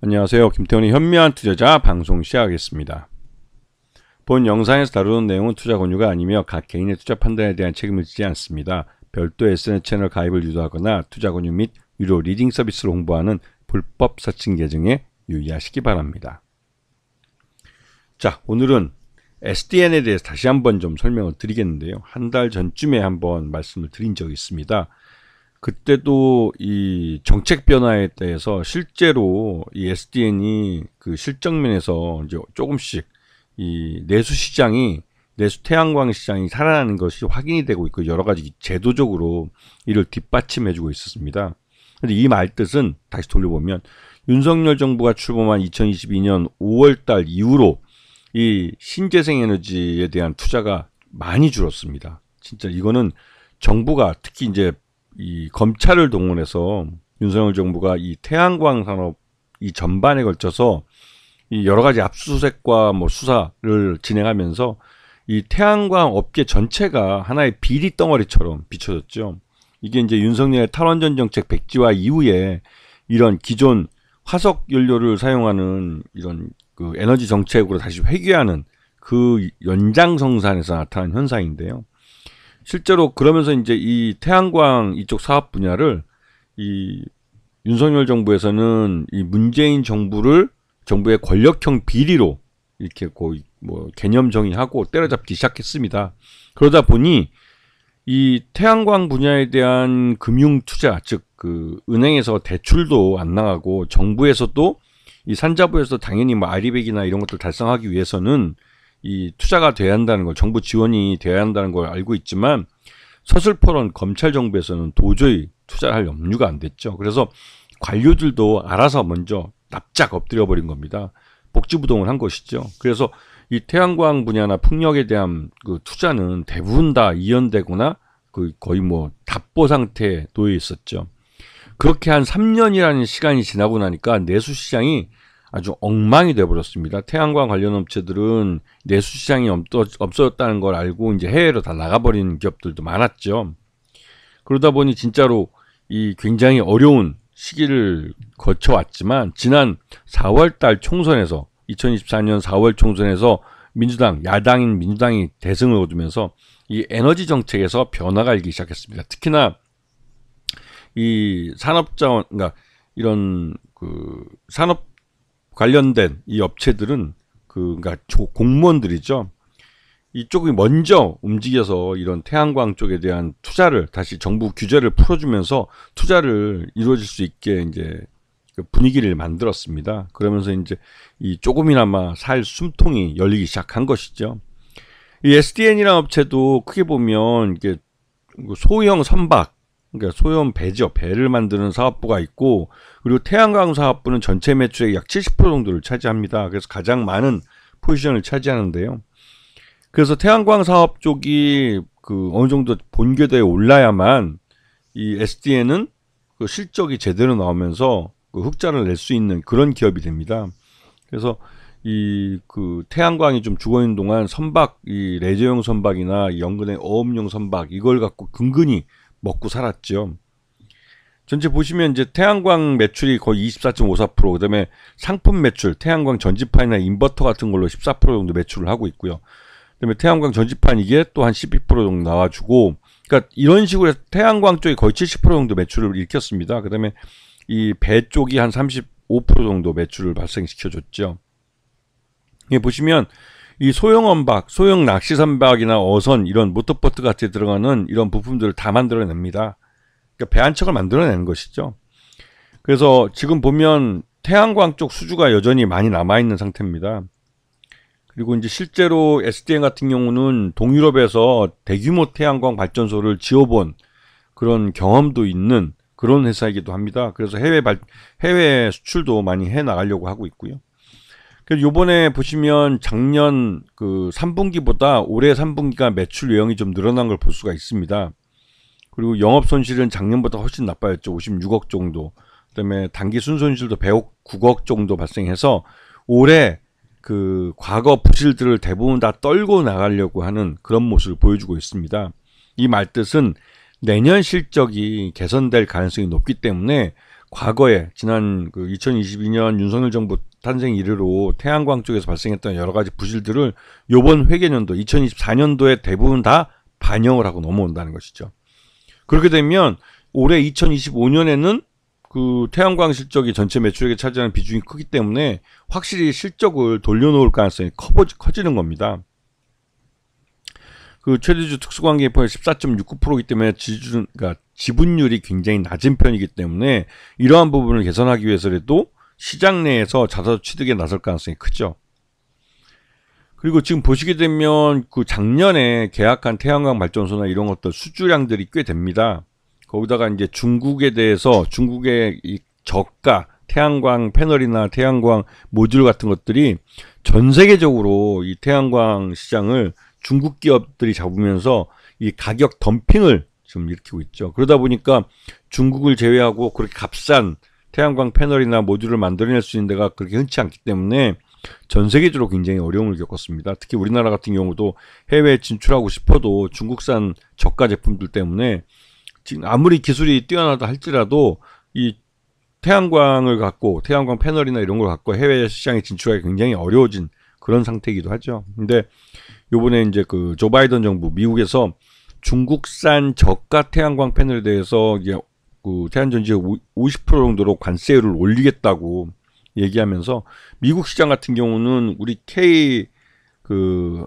안녕하세요. 김태훈의 현명한 투자자 방송 시작하겠습니다. 본 영상에서 다루는 내용은 투자 권유가 아니며 각 개인의 투자 판단에 대한 책임을 지지 않습니다. 별도 SNS 채널 가입을 유도하거나 투자 권유 및 유료 리딩 서비스를 홍보하는 불법 서칭 계정에 유의하시기 바랍니다. 자, 오늘은 SDN에 대해서 다시 한번 좀 설명을 드리겠는데요. 한 달 전쯤에 한번 말씀을 드린 적이 있습니다. 그때도 이 정책 변화에 대해서 실제로 이 SDN이 그 실적면에서 이제 조금씩 이 내수 시장이 내수 태양광 시장이 살아나는 것이 확인이 되고 있고 여러 가지 제도적으로 이를 뒷받침해주고 있었습니다. 근데 이 말 뜻은 다시 돌려보면 윤석열 정부가 출범한 2022년 5월달 이후로 이 신재생에너지에 대한 투자가 많이 줄었습니다. 진짜 이거는 정부가 특히 이제 이 검찰을 동원해서 윤석열 정부가 이 태양광 산업 이 전반에 걸쳐서 이 여러 가지 압수수색과 뭐 수사를 진행하면서 이 태양광 업계 전체가 하나의 비리 덩어리처럼 비춰졌죠. 이게 이제 윤석열의 탈원전 정책 백지화 이후에 이런 기존 화석 연료를 사용하는 이런 그 에너지 정책으로 다시 회귀하는 그 연장성산에서 나타난 현상인데요. 실제로 그러면서 이제 이 태양광 이쪽 사업 분야를 이 윤석열 정부에서는 이 문재인 정부의 권력형 비리로 이렇게 거의 뭐 개념 정의하고 때려잡기 시작했습니다. 그러다 보니 이 태양광 분야에 대한 금융 투자, 즉 그 은행에서 대출도 안 나가고 정부에서도 이 산자부에서 당연히 뭐 아리백이나 이런 것들 달성하기 위해서는 이 투자가 돼야 한다는 걸, 정부 지원이 돼야 한다는 걸 알고 있지만 서슬퍼런 검찰 정부에서는 도저히 투자할 염려가 안 됐죠. 그래서 관료들도 알아서 먼저 납작 엎드려 버린 겁니다. 복지부동을 한 것이죠. 그래서 이 태양광 분야나 풍력에 대한 그 투자는 대부분 다 이연되거나 그 거의 뭐 답보 상태에 놓여 있었죠. 그렇게 한 3년이라는 시간이 지나고 나니까 내수 시장이 아주 엉망이 되어버렸습니다. 태양광 관련 업체들은 내수 시장이 없어졌다는 걸 알고 이제 해외로 다 나가버리는 기업들도 많았죠. 그러다 보니 진짜로 이 굉장히 어려운 시기를 거쳐왔지만 지난 4월달 총선에서 2024년 4월 총선에서 야당인 민주당이 대승을 거두면서 이 에너지 정책에서 변화가 일기 시작했습니다. 특히나 이 산업자원, 그러니까 이런 그 산업 관련된 이 업체들은 그러니까 공무원들이죠. 이쪽이 먼저 움직여서 이런 태양광 쪽에 대한 투자를 다시 정부 규제를 풀어주면서 투자를 이루어질 수 있게 이제 분위기를 만들었습니다. 그러면서 이제 이 조금이나마 살 숨통이 열리기 시작한 것이죠. 이 SDN이라는 업체도 크게 보면 이게 소형 선박, 그러니까 소형 배죠. 배를 만드는 사업부가 있고, 그리고 태양광 사업부는 전체 매출의 약 70% 정도를 차지합니다. 그래서 가장 많은 포지션을 차지하는데요. 그래서 태양광 사업 쪽이 그 어느 정도 본궤도에 올라야만 이 SDN은 그 실적이 제대로 나오면서 그 흑자를 낼 수 있는 그런 기업이 됩니다. 그래서 이 그 태양광이 좀 죽어 있는 동안 선박, 이 레저용 선박이나 연근의 어업용 선박 이걸 갖고 근근히 먹고 살았죠. 전체 보시면 이제 태양광 매출이 거의 24.54%, 그다음에 상품 매출, 태양광 전지판이나 인버터 같은 걸로 14% 정도 매출을 하고 있고요. 그다음에 태양광 전지판 이게 또 한 12% 정도 나와주고, 그러니까 이런 식으로 해서 태양광 쪽이 거의 70% 정도 매출을 일으켰습니다. 그다음에 이 배 쪽이 한 35% 정도 매출을 발생시켜줬죠. 이게 보시면 이 소형 언박, 소형 낚시 선박이나 어선 이런 모터보트 같은 데 들어가는 이런 부품들을 다 만들어냅니다. 그러니까 배 한 척을 만들어내는 것이죠. 그래서 지금 보면 태양광 쪽 수주가 여전히 많이 남아있는 상태입니다. 그리고 이제 실제로 SDN 같은 경우는 동유럽에서 대규모 태양광 발전소를 지어본 그런 경험도 있는 그런 회사이기도 합니다. 그래서 해외 수출도 많이 해 나가려고 하고 있고요. 그래서 요번에 보시면 작년 그 3분기보다 올해 3분기가 매출 유형이 좀 늘어난 걸 볼 수가 있습니다. 그리고 영업 손실은 작년보다 훨씬 나빠졌죠. 56억 정도. 그다음에 단기 순손실도 109억 정도 발생해서 올해 그 과거 부실들을 대부분 다 떨고 나가려고 하는 그런 모습을 보여주고 있습니다. 이 말뜻은 내년 실적이 개선될 가능성이 높기 때문에 과거에 지난 그 2022년 윤석열 정부 탄생 이래로 태양광 쪽에서 발생했던 여러 가지 부실들을 요번 회계년도 2024년도에 대부분 다 반영을 하고 넘어온다는 것이죠. 그렇게 되면 올해 2025년에는 그 태양광 실적이 전체 매출액에 차지하는 비중이 크기 때문에 확실히 실적을 돌려놓을 가능성이 커지는 겁니다. 그 최대주 특수관계표현 14.69%이기 때문에 그러니까 지분율이 굉장히 낮은 편이기 때문에 이러한 부분을 개선하기 위해서라도 시장 내에서 자사주 취득에 나설 가능성이 크죠. 그리고 지금 보시게 되면 그 작년에 계약한 태양광 발전소나 이런 것들 수주량들이 꽤 됩니다. 거기다가 이제 중국에 대해서 중국의 이 저가 태양광 패널이나 태양광 모듈 같은 것들이 전 세계적으로 이 태양광 시장을 중국 기업들이 잡으면서 이 가격 덤핑을 좀 일으키고 있죠. 그러다 보니까 중국을 제외하고 그렇게 값싼 태양광 패널이나 모듈을 만들어낼 수 있는 데가 그렇게 흔치 않기 때문에 전 세계적으로 굉장히 어려움을 겪었습니다. 특히 우리나라 같은 경우도 해외에 진출하고 싶어도 중국산 저가 제품들 때문에 지금 아무리 기술이 뛰어나다 할지라도 이 태양광을 갖고 태양광 패널이나 이런 걸 갖고 해외 시장에 진출하기 굉장히 어려워진 그런 상태이기도 하죠. 근데 요번에 이제 그 조 바이든 정부 미국에서 중국산 저가 태양광 패널에 대해서 이제 그 태양전지의 50% 정도로 관세율을 올리겠다고 얘기하면서 미국 시장 같은 경우는 우리 그러니까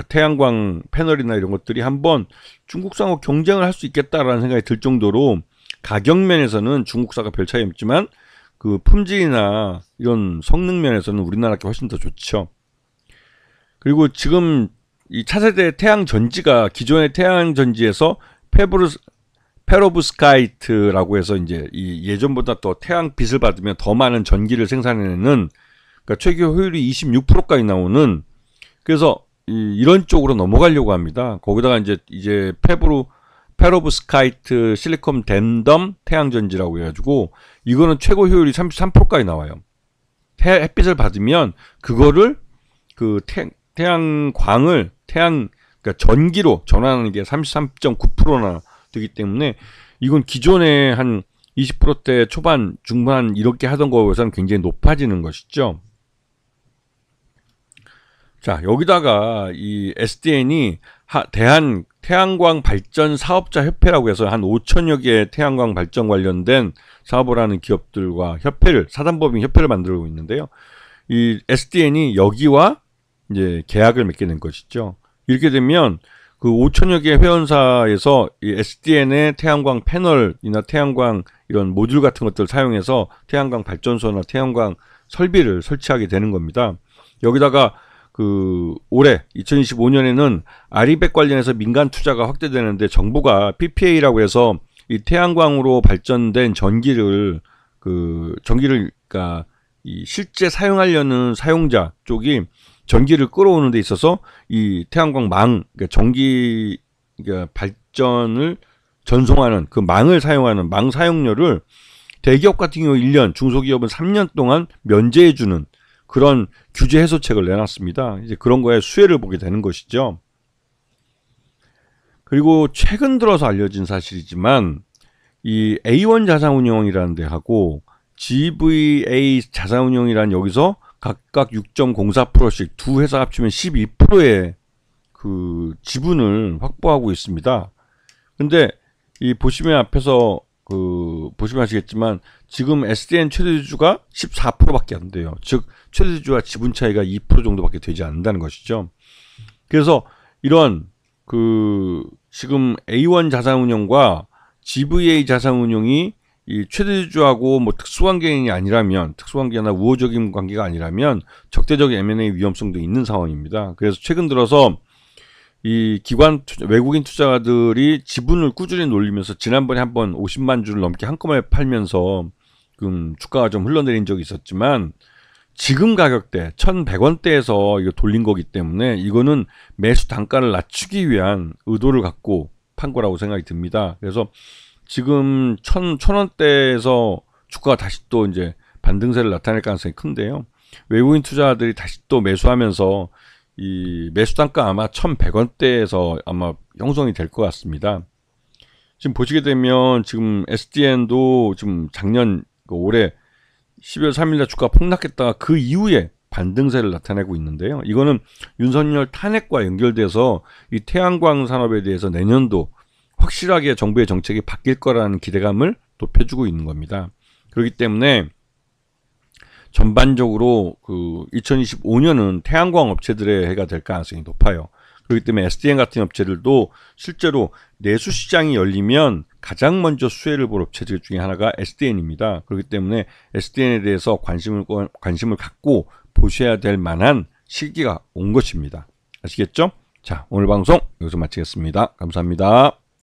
태양광 패널이나 이런 것들이 한번 중국산하고 경쟁을 할 수 있겠다라는 생각이 들 정도로 가격 면에서는 중국사가 별 차이 없지만 그 품질이나 이런 성능 면에서는 우리나라가 훨씬 더 좋죠. 그리고 지금 이 차세대 태양전지가 기존의 태양전지에서 페로브스카이트라고 해서 이제 이 예전보다 더 태양빛을 받으면 더 많은 전기를 생산해내는 그러니까 최고 효율이 26%까지 나오는 그래서 이런 쪽으로 넘어가려고 합니다. 거기다가 이제 페로브스카이트 실리콘 댄덤 태양전지라고 해가지고 이거는 최고 효율이 33%까지 나와요. 햇빛을 받으면 그거를 그 태양광을 그러니까 전기로 전환하는 게 33.9%나 되기 때문에 이건 기존에 한 20%대 초반 중반 이렇게 하던 거에서는 굉장히 높아지는 것이죠. 자, 여기다가 이 SDN이 대한 태양광 발전 사업자 협회라고 해서 한 5천여 개의 태양광 발전 관련된 사업을 하는 기업들과 사단법인 협회를 만들고 있는데요. 이 SDN이 여기와 이제 계약을 맺게 된 것이죠. 이렇게 되면 그 5천여 개 회원사에서 이 SDN의 태양광 패널이나 태양광 이런 모듈 같은 것들을 사용해서 태양광 발전소나 태양광 설비를 설치하게 되는 겁니다. 여기다가 그 올해 2025년에는 아리백 관련해서 민간 투자가 확대되는데 정부가 PPA라고 해서 이 태양광으로 발전된 전기를 그러니까 이 실제 사용하려는 사용자 쪽이 전기를 끌어오는 데 있어서 이 태양광 그러니까 전기 그러니까 발전을 전송하는 그 망을 사용하는 망 사용료를 대기업 같은 경우 1년, 중소기업은 3년 동안 면제해주는 그런 규제 해소책을 내놨습니다. 이제 그런 거에 수혜를 보게 되는 것이죠. 그리고 최근 들어서 알려진 사실이지만 이 A1 자산운용이라는 데하고 GVA 자산운용이라는 여기서 각각 6.04%씩 두 회사 합치면 12%의 그 지분을 확보하고 있습니다. 근데 이 보시면 앞에서 보시면 아시겠지만 지금 SDN 최대주주가 14%밖에 안 돼요. 즉 최대주주와 지분 차이가 2% 정도밖에 되지 않는다는 것이죠. 그래서 이런 지금 A1 자산운용과 GVA 자산운용이 이 최대주주하고 뭐 특수관계인이 아니라면 특수관계나 우호적인 관계가 아니라면 적대적인 M&A 위험성도 있는 상황입니다. 그래서 최근 들어서 이 외국인 투자가들이 지분을 꾸준히 놀리면서 지난번에 한번 50만 주를 넘게 한꺼번에 팔면서 주가가 좀 흘러내린 적이 있었지만 지금 가격대 1,100원대에서 이거 돌린 거기 때문에 이거는 매수 단가를 낮추기 위한 의도를 갖고 판 거라고 생각이 듭니다. 그래서 지금 1,000원대에서 주가가 다시 또 이제 반등세를 나타낼 가능성이 큰데요. 외국인 투자자들이 다시 또 매수하면서 이 매수 단가 아마 1,100원대에서 아마 형성이 될 것 같습니다. 지금 보시게 되면 지금 SDN도 지금 작년 올해 12월 3일날 주가 폭락했다가 그 이후에 반등세를 나타내고 있는데요. 이거는 윤석열 탄핵과 연결돼서 이 태양광 산업에 대해서 내년도 확실하게 정부의 정책이 바뀔 거라는 기대감을 높여주고 있는 겁니다. 그렇기 때문에 전반적으로 그 2025년은 태양광 업체들의 해가 될 가능성이 높아요. 그렇기 때문에 SDN 같은 업체들도 실제로 내수 시장이 열리면 가장 먼저 수혜를 볼 업체들 중에 하나가 SDN입니다. 그렇기 때문에 SDN에 대해서 관심을 갖고 보셔야 될 만한 시기가 온 것입니다. 아시겠죠? 자, 오늘 방송 여기서 마치겠습니다. 감사합니다.